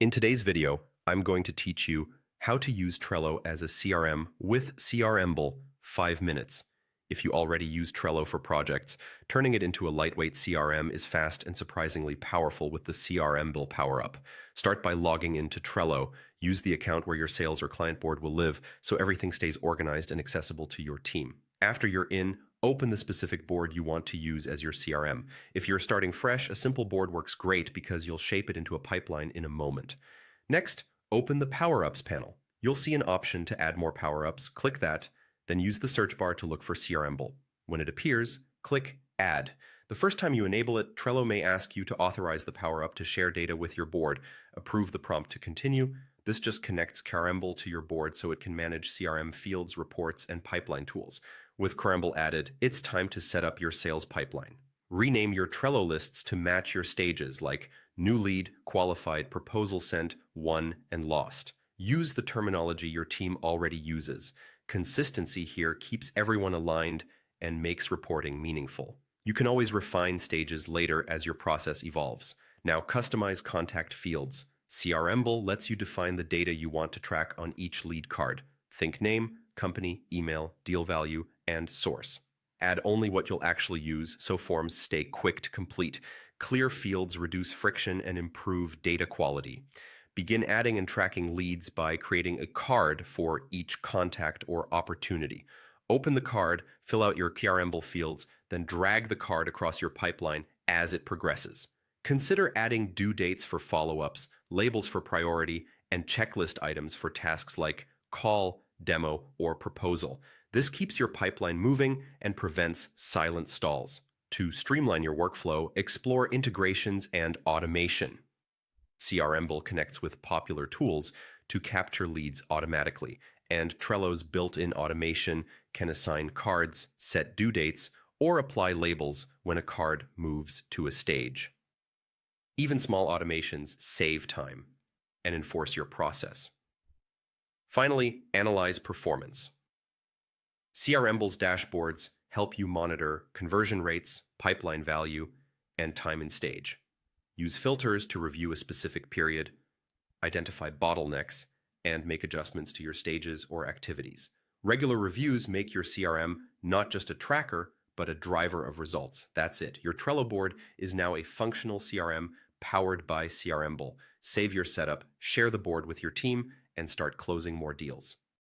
In today's video, I'm going to teach you how to use Trello as a CRM with Crmble 5 minutes. If you already use Trello for projects, turning it into a lightweight CRM is fast and surprisingly powerful with the Crmble power-up. Start by logging into Trello. Use the account where your sales or client board will live so everything stays organized and accessible to your team. After you're in, open the specific board you want to use as your CRM. If you're starting fresh, a simple board works great because you'll shape it into a pipeline in a moment. Next, open the Power-Ups panel. You'll see an option to add more power-ups. Click that, then use the search bar to look for Crmble. When it appears, click Add. The first time you enable it, Trello may ask you to authorize the power-up to share data with your board. Approve the prompt to continue. This just connects Crmble to your board so it can manage CRM fields, reports, and pipeline tools. With Crmble added, it's time to set up your sales pipeline. Rename your Trello lists to match your stages like new lead, qualified, proposal sent, won, and lost. Use the terminology your team already uses. Consistency here keeps everyone aligned and makes reporting meaningful. You can always refine stages later as your process evolves. Now customize contact fields. Crmble lets you define the data you want to track on each lead card. Think name, company, email, deal value, and source. Add only what you'll actually use so forms stay quick to complete. Clear fields reduce friction and improve data quality. Begin adding and tracking leads by creating a card for each contact or opportunity. Open the card, fill out your Crmble fields, then drag the card across your pipeline as it progresses. Consider adding due dates for follow-ups, labels for priority, and checklist items for tasks like call, demo, or proposal. This keeps your pipeline moving and prevents silent stalls. To streamline your workflow, explore integrations and automation. Crmble connects with popular tools to capture leads automatically, and Trello's built-in automation can assign cards, set due dates, or apply labels when a card moves to a stage. Even small automations save time and enforce your process. Finally, analyze performance. Crmble's dashboards help you monitor conversion rates, pipeline value, and time in stage. Use filters to review a specific period, identify bottlenecks, and make adjustments to your stages or activities. Regular reviews make your CRM not just a tracker, but a driver of results. That's it. Your Trello board is now a functional CRM powered by Crmble. Save your setup, share the board with your team, and start closing more deals.